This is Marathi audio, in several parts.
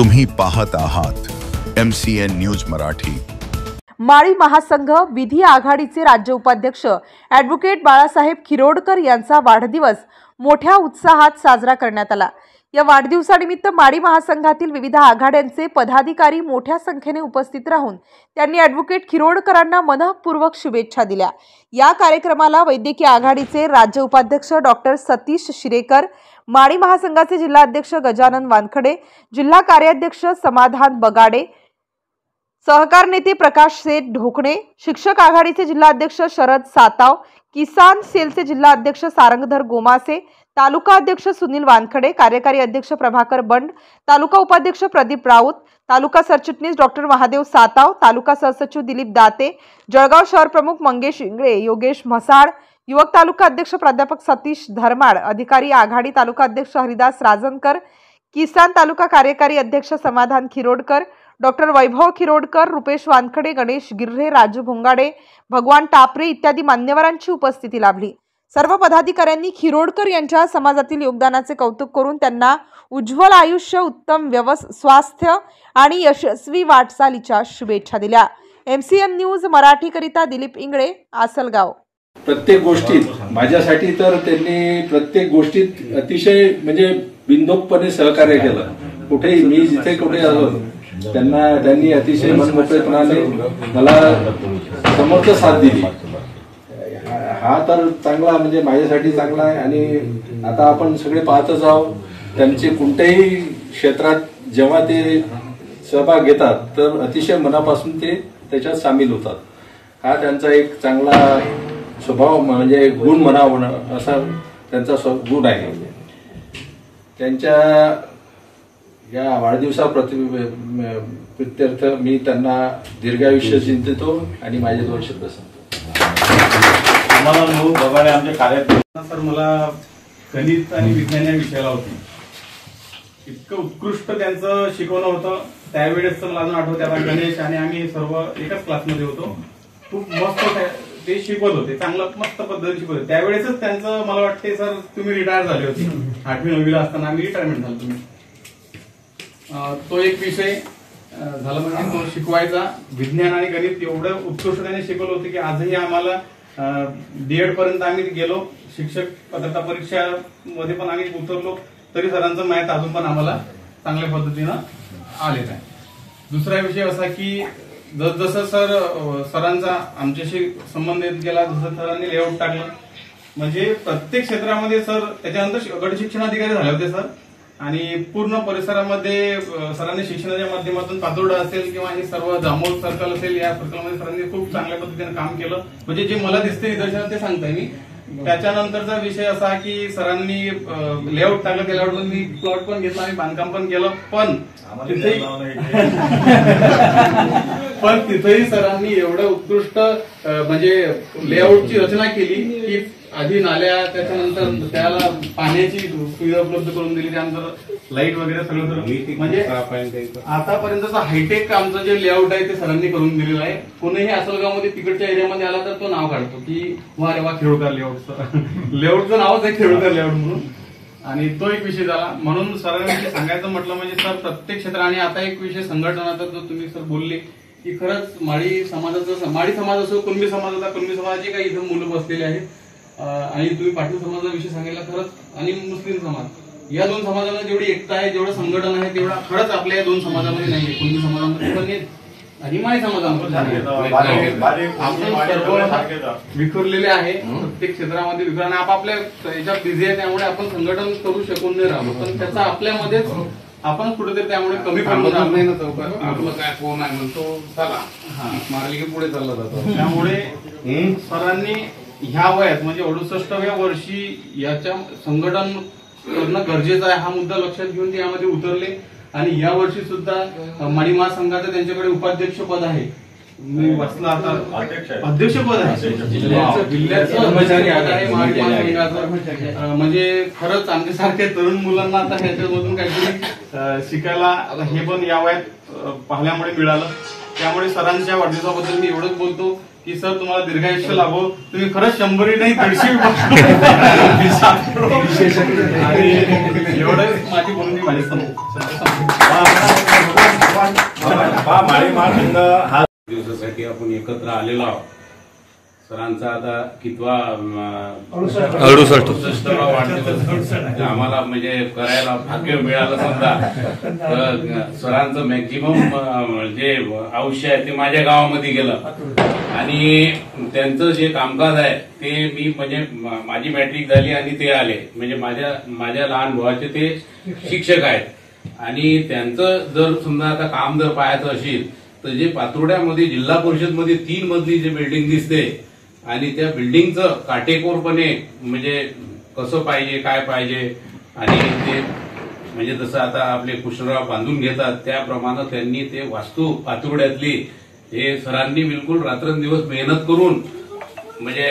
तुम्ही पाहत आहात MCN न्यूज मराठी। माळी महासंघ विधी आघाडीचे राज्य उपाध्यक्ष ॲडव्होकेट बाळासाहेब खिरोडकर यांचा वाढदिवस मोठ्या उत्साहात साजरा करण्यात आला। या वाढदिवसानिमित्त माळी महासंघातील विविध आघाड्यांचे पदाधिकारी मोठ्या संख्येने उपस्थित राहून त्यांनी ॲडव्होकेट खिरोडकरांना मनःपूर्वक शुभेच्छा दिल्या। या कार्यक्रमाला वैद्यकीय आघाडीचे राज्य उपाध्यक्ष डॉक्टर सतीश शिरेकर, माळी महासंघाचे जिल्हाध्यक्ष गजानन वानखडे, जिल्हा कार्याध्यक्ष समाधान बगाडे, सहकार नेते प्रकाश सेठ ढोकणे, शिक्षक आघाडीचे जिल्हाध्यक्ष शरद साताव, किसान सेलचे जिल्हाध्यक्ष सारंगधर गोमासे, तालुका अध्यक्ष सुनील वानखडे, कार्यकारी अध्यक्ष प्रभाकर बंड, तालुका उपाध्यक्ष प्रदीप राऊत, तालुका सरचिटणीस डॉक्टर महादेव साताव, तालुका सहसचिव दिलीप दाते, जळगाव शहर प्रमुख मंगेश इंगळे, योगेश म्हसाळ, युवक तालुका अध्यक्ष प्राध्यापक सतीश धर्माड, अधिकारी आघाडी तालुका अध्यक्ष हरिदास राजनकर, किसान तालुका कार्यकारी अध्यक्ष समाधान खिरोडकर, डॉक्टर वैभव खिरोडकर, रुपेश वानखडे, गणेश गिर्रे, राजू भोंगाडे, भगवान टापरे इत्यादी मान्यवरांची उपस्थिती लाभली। सर्व पदाधिकाऱ्यांनी खिरोडकर यांच्या समाजातील योगदानाचे कौतुक करून त्यांना उज्ज्वल आयुष्य, उत्तम स्वास्थ्य आणि यशस्वी वाटचालीच्या शुभेच्छा दिल्या। MCN न्यूज मराठी करिता दिलीप इंगळे, आसलगाव। प्रत्येक गोष्टीत माझ्यासाठी तर त्यांनी प्रत्येक गोष्टीत अतिशय म्हणजे बिनधोकपणे सहकार्य केलं। कुठेही मी जिथे कुठे आलो त्यांनी अतिशय मनमोकळेपणाने मला समर्थ साथ दिली। हा तर चांगला म्हणजे माझ्यासाठी चांगला आहे। आणि आता आपण सगळे पाहतच आहोत त्यांचे कोणत्याही क्षेत्रात जेव्हा ते सहभाग घेतात तर अतिशय मनापासून ते त्याच्यात सामील होतात। हा त्यांचा एक चांगला स्वभाव म्हणजे गुण म्हणावं असा त्यांचा गुण आहे। त्यांच्या या वाढदिवसाप्रित्यर्थ मी त्यांना दीर्घायुष्य चिंतितो आणि माझे 2 शब्द सांगतो। आम्हाला नऊ बगाडे आमच्या कार्यात सर मला गणित आणि विज्ञान या विषयाला होती। इतकं उत्कृष्ट त्यांचं शिकवणं होतं त्यावेळेस मला अजून आठवतं। आता गणेश आणि आम्ही सर्व एकाच क्लासमध्ये होतो। खूप मस्त ते शिकवत होते, चांगलं मस्त पद्धतीने शिकवत होते। त्यावेळेसच त्यांचं मला वाटते सर तुम्ही रिटायर झाले होते 8वी 9वी ला असताना आम्ही रिटायरमेंट झालो तुम्ही। तो एक विषय झाला म्हणजे तो शिकवायचा। विज्ञान आणि गणित एवढं उत्कृष्टतेने शिकवलं होतं की आजही आम्हाला D.Ed पर्यंत आम्ही गेलो। शिक्षक पात्रता परीक्षा मध्ये पण आम्ही उतरलो तरी सरांचं मॅथ अजून पण आम्हाला चांगल्या पद्धतीनं आलेलं आहे। दुसरा विषय असा की जसं सरांचा आमच्याशी संबंध येत गेला, जसं सरांनी लेआउट टाकलं म्हणजे प्रत्येक क्षेत्रामध्ये सर त्याच्यानंतर गट शिक्षणाधिकारी झाले होते सर। आणि पूर्ण परिसरामध्ये सरांनी शिक्षणाच्या माध्यमातून पातोर्डा असेल किंवा हे सर्व जांभूळ सर्कल असेल या सर्कलमध्ये सरांनी खूप चांगल्या पद्धतीने काम केलं। म्हणजे जे मला दिसते निदर्शनात ते सांगताय मी। त्याच्यानंतरचा विषय असा की सरांनी लेआउट टाकलं, त्या लेआउट मध्ये मी प्लॉट पण घेतला आणि बांधकाम पण केलं। पण तिथेही सरांनी एवढं उत्कृष्ट म्हणजे लेआउटची रचना केली की आधी नाल्या, त्याच्यानंतर त्याला पाण्याची सुविधा उपलब्ध करून दिली, त्यानंतर लाईट वगैरे सगळं म्हणजे आतापर्यंतचा हायटेक आमचं जे लेआउट आहे ते सरांनी करून दिलेलं आहे। कोणीही आसलगावमध्ये तिकडच्या एरियामध्ये आला तर तो नाव काढतो की वा रे वा खिरोडकर लेआउट। लेआउटचं नावच आहे खिरोडकर लेआउट म्हणून। आणि तो एक विषय झाला। म्हणून सरांनी सांगायचं म्हटलं म्हणजे सर प्रत्येक क्षेत्र आणि आता एक विषय संघटनाचा जो तुम्ही सर बोलले की खरंच माळी समाज असो, कुणबी समाज होता, कुणबी समाजाची काही इथं मुलं बसलेली आहेत। आणि तुम्ही पाटील समाजाचा विषय सांगायला खरंच आणि मुस्लिम समाज या 2 समाजामध्ये जेवढी एकता आहे, जेवढं संघटन आहे तेवढा खरंच आपल्या या 2 समाजामध्ये नाहीये। कुणबी समाजामध्ये पण आणि माळी समाजामध्ये विखुरलेले आहे। प्रत्येक क्षेत्रामध्ये विखुरणे आपापल्या याच्यात बिझी आहे, त्यामुळे आपण संघटन करू शकून नाही राहिलो। पण त्याचा आपल्यामध्येच आपण कुठेतरी त्यामुळे कमी पडून नाही ना चौकात आपलं काय कोण आहे म्हणतो चला मारली की पुढे चालला जातो। त्यामुळे सरांनी ह्या वयात म्हणजे 68व्या वर्षी याच्या संघटन करणं गरजेचं आहे हा मुद्दा लक्षात घेऊन ते यामध्ये उतरले। आणि या वर्षी सुद्धा माळी महासंघाचं त्यांच्याकडे उपाध्यक्ष पद आहे। मी वाचलं आता अध्यक्षपद आहे जिल्ह्याचं म्हणजे खरंच आमच्यासारख्या तरुण मुलांना आता ह्याच्यामधून काहीतरी शिकायला हे पण या वयात पाहिल्यामुळे मिळालं। त्यामुळे सरांच्या वाढदिवसाबद्दल मी एवढंच बोलतो की सर तुम्हाला दीर्घायुष्य लाभो, तुम्ही खरंच 100 नाही 150 आणि एवढंच माझी बोलणी माझ्या माळी महासंघ हा दिवसासाठी आपण एकत्र आलेलो आहोत. सरांचा आता कितवा 68वा वाढदिवस आम्हाला म्हणजे करायला भाग्य मिळालं समजा. तर सरांचं मॅक्झिमम जे आयुष्य आहे ते माझ्या गावामध्ये गेलं आणि त्यांचं जे कामकाज आहे ते मी म्हणजे माझी मॅट्रिक झाली आणि ते आले म्हणजे माझ्या लहान भावाचे ते शिक्षक आहेत आणि त्यांचं जर समजा आता काम जर पाहायचं असेल तर जे पातुर्ड्यामध्ये जिल्हा परिषद मध्ये 3 मजली जे बिल्डिंग दिसते आणि त्या बिल्डिंगचं काटेकोरपणे म्हणजे कसं पाहिजे काय पाहिजे आणि ते म्हणजे जसं आता आपले कृष्णराव बांधून घेतात त्याप्रमाणे त्यांनी ते वास्तू पातुर्ड्यातली हे सरांनी बिलकुल रात्रंदिवस मेहनत करून म्हणजे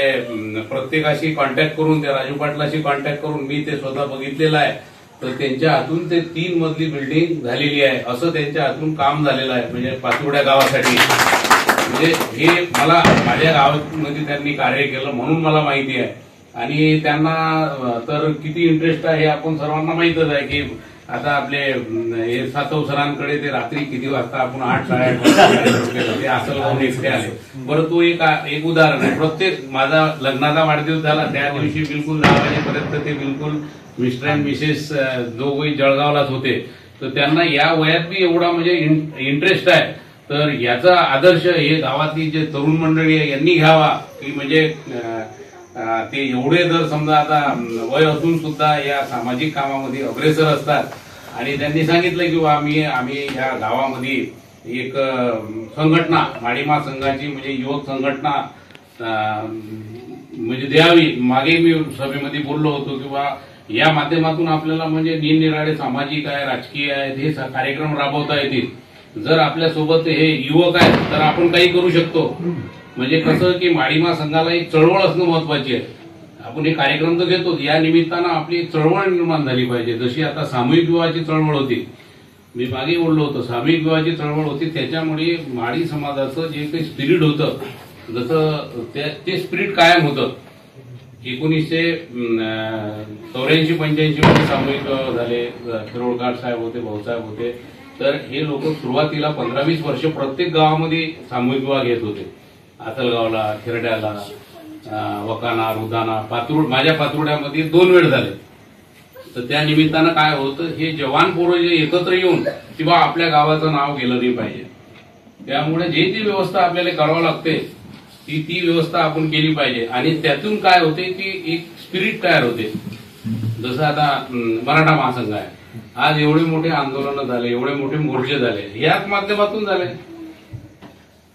प्रत्येकाशी कॉन्टॅक्ट करून त्या राजू पाटलाशी कॉन्टॅक्ट करून मी ते स्वतः बघितलेलं आहे. तर त्यांच्या हातून ते 3 मजली बिल्डिंग झालेली आहे असं त्यांच्या हातून काम झालेलं आहे म्हणजे पातुर्ड्या गावासाठी. म्हणजे हे मला माझ्या गावामध्ये त्यांनी कार्य केलं म्हणून मला माहिती आहे आणि त्यांना तर किती इंटरेस्ट आहे हे आपण सर्वांना माहितच आहे की आता आपले हे सातव सरांकडे ते रात्री किती वाजता आपण 8-8:30 ते असलगावून एकटे आले. बरं तो एक उदाहरण आहे. प्रत्येक माझा लग्नाचा वाढदिवस झाला त्या दिवशी बिलकुल 10 वाजेपर्यंत ते बिलकुल मिस्टर अँड मिसेस दोघंही जळगावलाच होते. तर त्यांना या वयात बी एवढा म्हणजे इंटरेस्ट आहे. तर याचा आदर्श हे गावातली जे तरुण मंडळी आहे यांनी घ्यावा की म्हणजे ते एवढे जर समजा आता वय असून सुद्धा या सामाजिक कामामध्ये अग्रेसर असतात आणि त्यांनी सांगितलं की आम्ही या गावामध्ये एक संघटना माळी महासंघाची म्हणजे युवक संघटना म्हणजे द्यावी. मागे मी सभेमध्ये बोललो होतो की या माध्यमातून आपल्याला म्हणजे निरनिराळे सामाजिक आहे राजकीय आहेत हे कार्यक्रम राबवता येतील. जर आपल्यासोबत हे युवक आहेत तर आपण काही करू शकतो. म्हणजे कसं की माळी महासंघाला एक चळवळ असणं महत्वाची आहे. आपण हे कार्यक्रम तर घेतो या निमित्तानं आपली एक चळवळ निर्माण झाली पाहिजे. जशी आता सामूहिक विवाहाची चळवळ होती मी मागे बोललो होतो सामूहिक विवाहाची चळवळ होती त्याच्यामुळे माळी समाजाचं जे काही स्पिरिट होतं जसं ते स्पिरिट कायम होतं. 1984-85 मध्ये सामूहिक विवाह झाले. खिरोडकर साहेब होते भाऊसाहेब होते. तर हे लोक सुरुवातीला 15-20 वर्ष प्रत्येक गावामध्ये सामूहिक विवाह घेत होते. आतलगावला खिरड्याला वकाना रुदाना माझ्या पातुर्ड्यामध्ये 2 वेळ झाले. तर त्या निमित्तानं काय होतं हे जवान पोरं जे एकत्र येऊन किंवा आपल्या गावाचं नाव गेलं नाही पाहिजे. त्यामुळे जे ती व्यवस्था आपल्याला करावं लागते ती व्यवस्था आपण केली पाहिजे आणि त्यातून काय होते की एक स्पिरिट तयार होते. जसं आता मराठा महासंघ आहे. आज एवढे मोठे आंदोलन झाले एवढे मोठे मोर्चे झाले याच माध्यमातून झाले.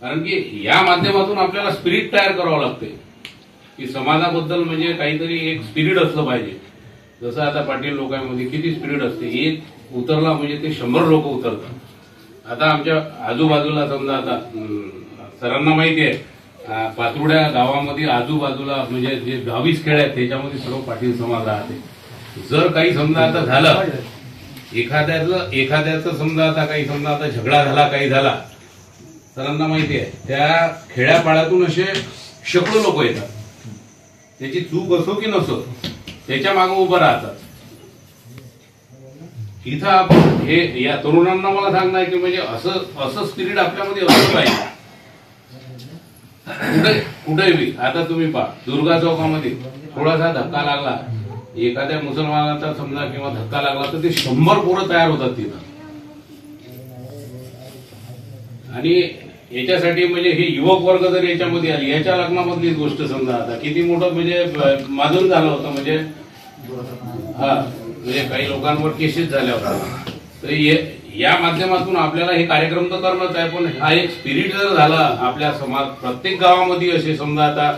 कारण की या माध्यमातून आपल्याला स्पिरिट तयार करावं लागते की समाजाबद्दल म्हणजे काहीतरी एक स्पिरिट असलं पाहिजे. जसं आता पाटील लोकांमध्ये किती स्पिरिट असते एक उतरला म्हणजे ते 100 लोक उतरतात. आता आमच्या आजूबाजूला समजा आता सरांना माहिती आहे पातुर्ड्या गावामध्ये आजूबाजूला म्हणजे जे 22 खेळ आहेत त्याच्यामध्ये सर्व पाटील समाज राहते. जर काही समजा आता झालं एखाद्याचं समजा आता काही समजा आता झगडा झाला काही झाला सरांना माहिती आहे त्या खेड्यापाड्यातून असे शेकडो लोक येतात. त्याची चूक असो की नसो त्याच्या मागे उभं राहतात. इथं आपण हे या तरुणांना मला सांगणार की म्हणजे असं स्पिरिट आपल्यामध्ये असलं पाहिजे. कुठे बी आता तुम्ही पहा दुर्गा चौकामध्ये थोडासा धक्का लागला एखाद्या मुसलमानाचा समजा किंवा धक्का लागला तर ते 100 पोरं तयार होतात तिथं. आणि याच्यासाठी म्हणजे हे युवक वर्ग जर याच्यामध्ये आली याच्या लग्नामधलीच गोष्ट समजा आता किती मोठं म्हणजे माजून झालं होतं म्हणजे म्हणजे काही लोकांवर केसेस झाल्या होत्या. तर या माध्यमातून आपल्याला हे कार्यक्रम तर करणंच आहे पण हा एक स्पिरिट जर झाला आपल्या समाज प्रत्येक गावामध्ये असे समजा आता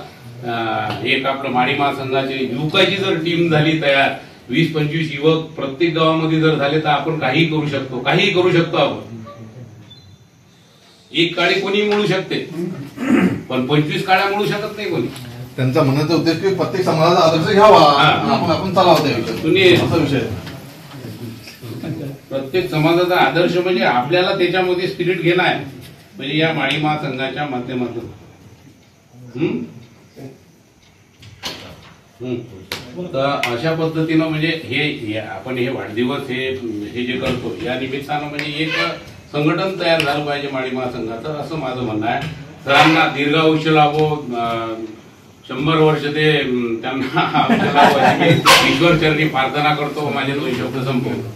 एक आपलं माळी महासंघाचे युवकाची जर टीम झाली तयार 20-25 युवक प्रत्येक गावामध्ये जर झाले तर आपण काहीही करू शकतो आपण. एक काळी कोणी मिळू शकते पण 25 काळ्या मिळू शकत नाही कोणी. त्यांचा म्हणण्याचा उद्देश की प्रत्येक समाजाचा आदर्श घ्यावा आपण चालावं त्या विषय. प्रत्येक समाजाचा आदर्श म्हणजे आपल्याला त्याच्यामध्ये स्पिरिट घेणं आहे म्हणजे या माळी महासंघाच्या माध्यमातून. तर अशा पद्धतीनं म्हणजे हे आपण हे वाढदिवस हे जे करतो या निमित्तानं म्हणजे एक संघटन तयार झालं पाहिजे माडी महासंघाचं, असं माझं म्हणणं आहे. सरांना दीर्घायुष्य लाभो, 100 वर्ष ते त्यांना आयुष्य लाभो अशी मी ईश्वर चरणी प्रार्थना करतो. माझे 2 शब्द संपवतो.